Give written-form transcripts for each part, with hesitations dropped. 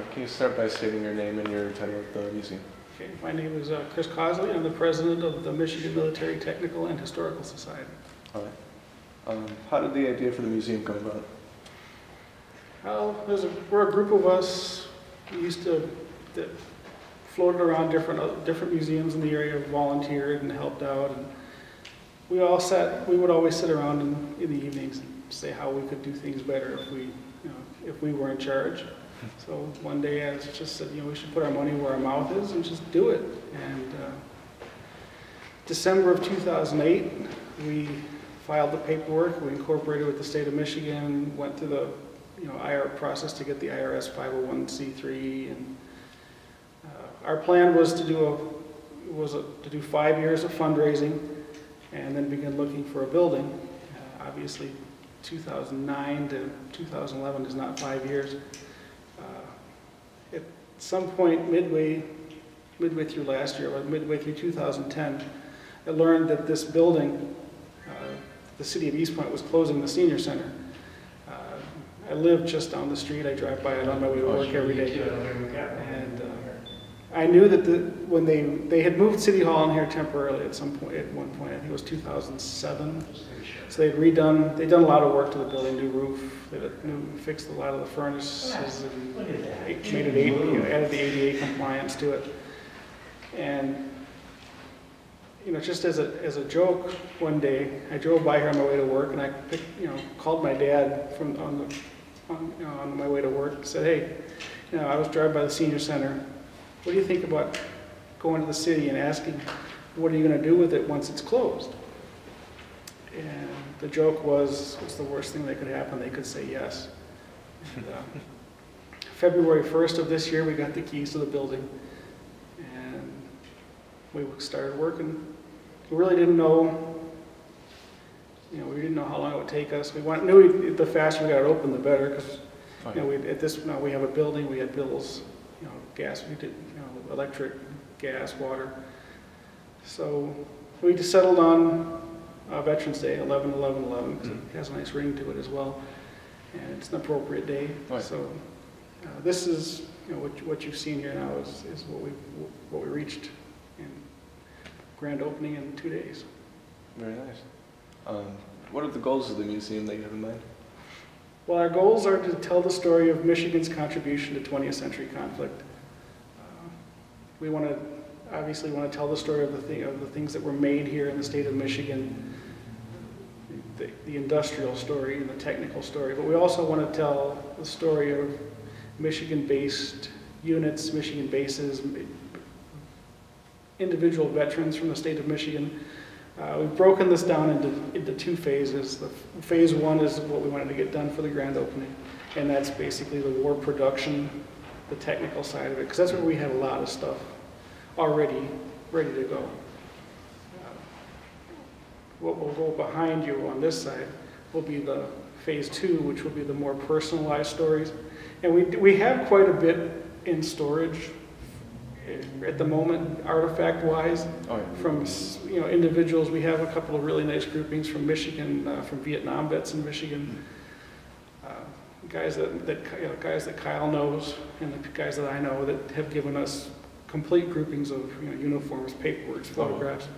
Can you start by stating your name and your title at the museum? Okay, my name is Chris Causley. I'm the president of the Michigan Military Technical and Historical Society. All right. How did the idea for the museum come about? Well, we're a group of us that floated around different museums in the area, volunteered and helped out, and we would always sit around in the evenings and say how we could do things better if we were in charge. So one day I just said, we should put our money where our mouth is and just do it. And December of 2008, we filed the paperwork. We incorporated with the state of Michigan, went through the IR process to get the IRS 501c3, and our plan was to do 5 years of fundraising and then begin looking for a building. Obviously, 2009 to 2011 is not 5 years. At some point midway through last year, or midway through 2010, I learned that this building, the city of East Point, was closing the senior center. I live just down the street. I drive by it on my way to work every day. And I knew that when they had moved City Hall in here temporarily at one point, I think it was 2007. So they'd done a lot of work to the building, new roof, fixed a lot of the furnaces, and made it added the ADA compliance to it. And just as a joke, one day I drove by here on my way to work, and I called my dad on my way to work and said, hey, I was driving by the senior center. What do you think about going to the city and asking, what are you going to do with it once it's closed? And the joke was, what's the worst thing that could happen? They could say yes. And, February 1st of this year, we got the keys to the building, and we started working. We really didn't know, we didn't know how long it would take us. We knew the faster we got it open, the better, because we have a building, we had bills, gas, we did, electric, gas, water. So we just settled on Veterans Day, 11/11/11, because it has a nice ring to it as well, and it's an appropriate day. Right. So this is, what you've seen here now is what we reached in grand opening in 2 days. Very nice. What are the goals of the museum that you have in mind? Well, our goals are to tell the story of Michigan's contribution to 20th century conflict. We obviously want to tell the story of the things that were made here in the state of Michigan, the industrial story and the technical story, but we also want to tell the story of Michigan-based units, Michigan bases, individual veterans from the state of Michigan. We've broken this down into 2 phases. Phase 1 is what we wanted to get done for the grand opening, and that's basically the war production, the technical side of it, because that's where we had a lot of stuff already ready to go. What will go behind you on this side will be the phase 2, which will be the more personalized stories. And we have quite a bit in storage at the moment, artifact-wise, from individuals. We have a couple of really nice groupings from Michigan, from Vietnam vets in Michigan, guys that Kyle knows, and the guys that I know that have given us complete groupings of uniforms, paperwork, photographs.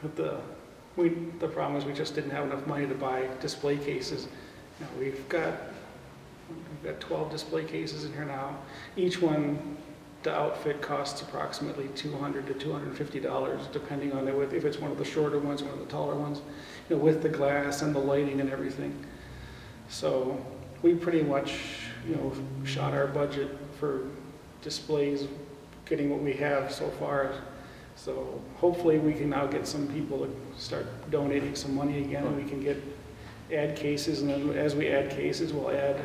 But the problem is we just didn't have enough money to buy display cases. We've got 12 display cases in here now. Each one, the outfit costs approximately $200 to $250, depending on if it's one of the shorter ones, one of the taller ones, with the glass and the lighting and everything. So we pretty much, shot our budget for displays, getting what we have so far. So hopefully we can now get some people to start donating some money again, and we can add cases, and then as we add cases, we'll add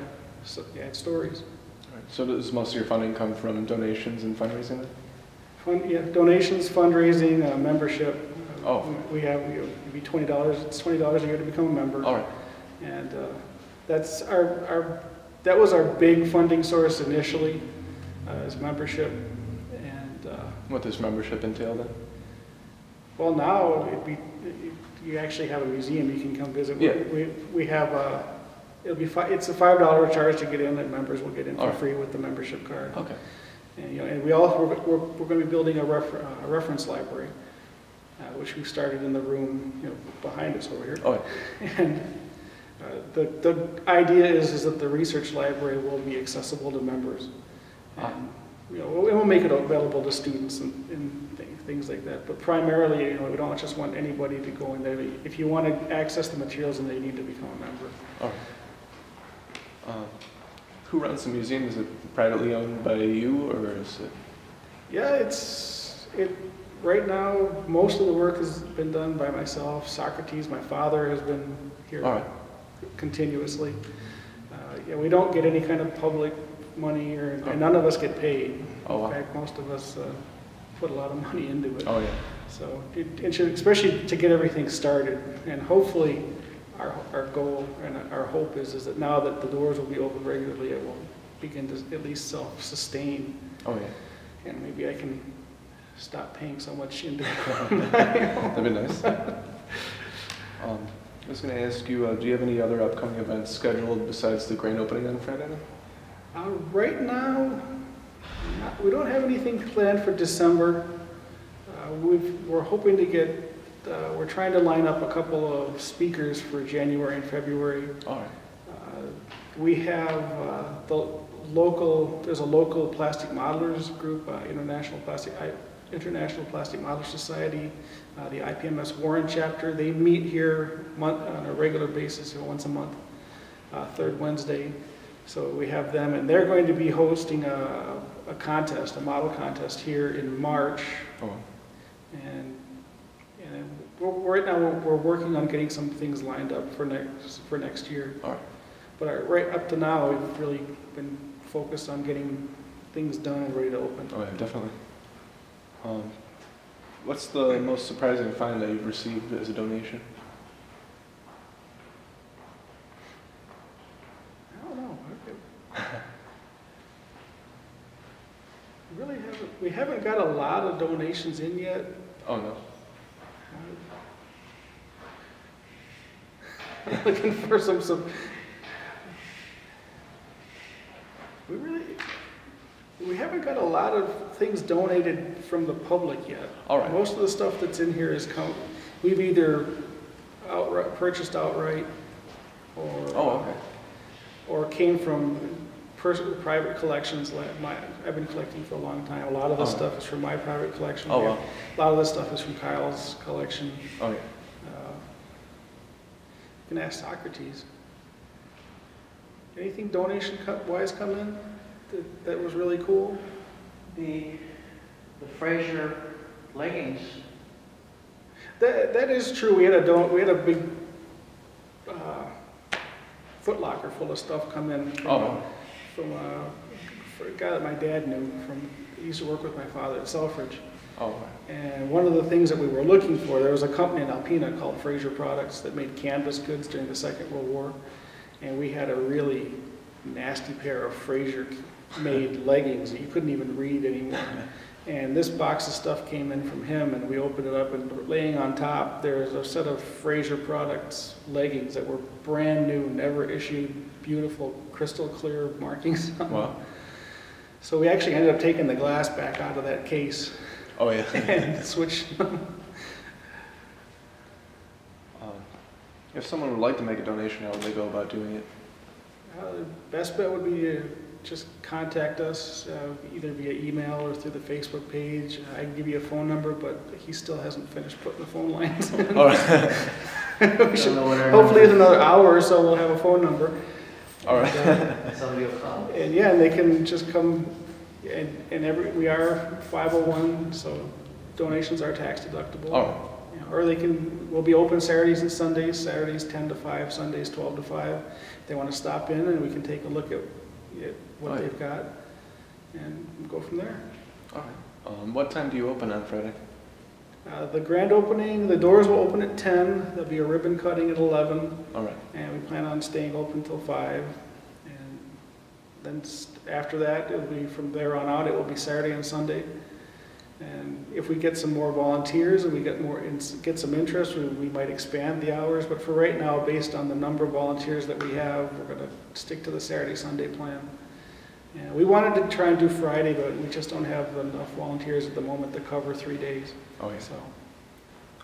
stories. All right. So does most of your funding come from donations and fundraising? Donations, fundraising, membership. We have it'd be $20. It's $20 a year to become a member. All right. And that was our big funding source initially, is membership. And what does membership entail then? Well, now you actually have a museum you can come visit. Yeah. We have it'll be it's a $5 charge to get in, and members will get in for Alright. free with the membership card. Okay. And, and we're going to be building a reference library, which we started in the room, behind us over here. Oh, yeah. And the idea is that the research library will be accessible to members. And, it will make it available to students and things like that. But primarily, we don't just want anybody to go in there. If you want to access the materials, then they need to become a member. All right. Who runs the museum? Is it privately owned by you, or is it? Yeah, right now, most of the work has been done by myself. Socrates, my father, has been here All right. continuously. We don't get any kind of public money, and none of us get paid. Oh, wow. In fact, most of us put a lot of money into it. Oh, yeah. So, it should, especially to get everything started, and hopefully, our goal and our hope is that now that the doors will be open regularly, it will begin to at least self-sustain. Oh, yeah. And maybe I can stop paying so much into it. That'd be nice. I was going to ask you, do you have any other upcoming events scheduled besides the grand opening on Friday night? Right now, we don't have anything planned for December. We're hoping to get, we're trying to line up a couple of speakers for January and February. All right. We have there's a local plastic modelers group, International Plastic Modeler Society, the IPMS Warren chapter. They meet here on a regular basis, once a month, third Wednesday. So we have them, and they're going to be hosting a contest, a model contest here in March. Oh. And right now we're working on getting some things lined up for next year. All right. But right up to now, we've really been focused on getting things done and ready to open. Oh, yeah, definitely. What's the most surprising find that you've received as a donation? I don't know. We haven't got a lot of donations in yet. Oh, no. Looking for some. We haven't got a lot of things donated from the public yet. All right. Most of the stuff that's in here is we've either purchased outright, or came from private collections. I've been collecting for a long time. A lot of the stuff is from my private collection. Oh, wow. A lot of the stuff is from Kyle's collection. Oh, yeah. You can ask Socrates. Anything donation-wise come in that was really cool? The Fraser leggings. That is true. We had a big Foot Locker full of stuff come in from a guy that my dad knew. He used to work with my father at Selfridge. Oh. And one of the things that we were looking for, there was a company in Alpena called Fraser Products that made canvas goods during the Second World War. And we had a really nasty pair of Fraser-made leggings that you couldn't even read anymore. And this box of stuff came in from him, and we opened it up, and laying on top, there's a set of Fraser Products leggings that were brand new, never issued, beautiful, crystal clear markings. Wow. So we actually ended up taking the glass back out of that case. Oh, yeah. And switched them. If someone would like to make a donation, how would they go about doing it? The best bet would be to just contact us either via email or through the Facebook page. I can give you a phone number, but he still hasn't finished putting the phone lines in. All right. Hopefully in another hour or so we'll have a phone number. All right. Somebody will come. And yeah, and they can just come, and we are 501, so donations are tax deductible. All right. Or we'll be open Saturdays and Sundays, Saturdays 10 to 5, Sundays 12 to 5. If they want to stop in, and we can take a look at what they've got and go from there. All right. What time do you open on Friday? The grand opening, the doors will open at 10. There'll be a ribbon cutting at 11. All right. And we plan on staying open until 5. And then after that, it'll be from there on out, it will be Saturday and Sunday. And if we get some more volunteers and we get some interest, we might expand the hours. But for right now, based on the number of volunteers that we have, we're going to stick to the Saturday, Sunday plan. And we wanted to try and do Friday, but we just don't have enough volunteers at the moment to cover 3 days. Okay. So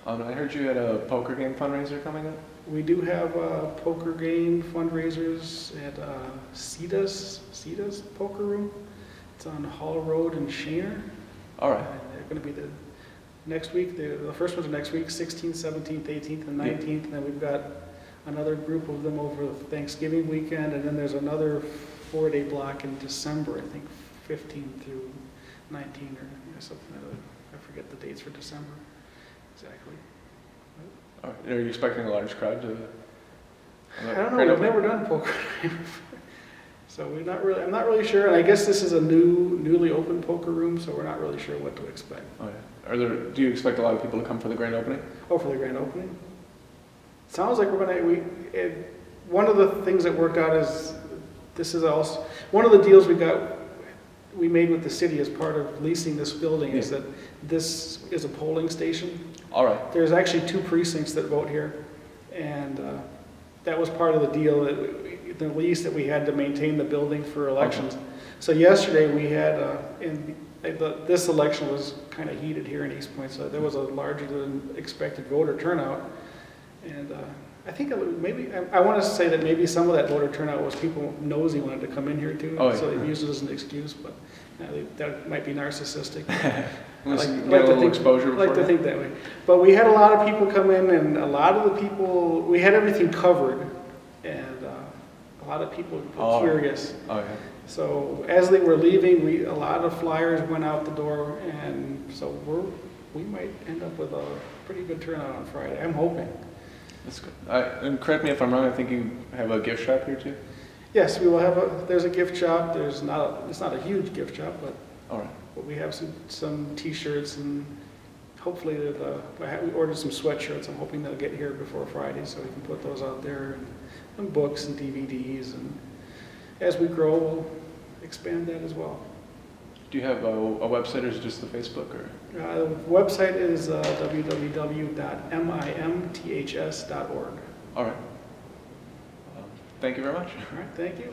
I heard you had a poker game fundraiser coming up? we do have poker game fundraisers at Ceda's Poker Room. It's on Hall Road in Shaner. All right. And they're going to be the next week. The first one's next week, 16th, 17th, 18th, and 19th. And then we've got another group of them over Thanksgiving weekend. And then there's another 4-day block in December, I think 15 through 19 or something. I forget the dates for December exactly. All right. Are you expecting a large crowd to? I don't know. We've never done poker night before. So I'm not really sure, and I guess this is a newly opened poker room, so we're not really sure what to expect. Oh yeah. Do you expect a lot of people to come for the grand opening? Oh, for the grand opening? Sounds like one of the things that worked out is, this is also, one of the deals we made with the city as part of leasing this building is that this is a polling station. All right. There's actually 2 precincts that vote here, and that was part of the deal, the lease that we had to maintain the building for elections. Okay. So yesterday we had, this election was kind of heated here in East Point, so there was a larger than expected voter turnout. And I think I want to say that maybe some of that voter turnout was people nosy wanted to come in here too, so they used it as an excuse, but that might be narcissistic. Get a little exposure before. I like to think that way. But we had a lot of people come in, and a lot of the people, we had everything covered, and a lot of people were curious. Oh, yeah. So as they were leaving, a lot of flyers went out the door, and so we might end up with a pretty good turnout on Friday. I'm hoping. That's good. And correct me if I'm wrong, I think you have a gift shop here too? Yes, we will have there's a gift shop. It's not a huge gift shop, but all right. But we have some T-shirts, and hopefully we ordered some sweatshirts. I'm hoping they'll get here before Friday, so we can put those out there, and books and DVDs. And as we grow, we'll expand that as well. Do you have a website, or is it just the Facebook? Or the website is www.mimths.org. All right. Thank you very much. All right, thank you.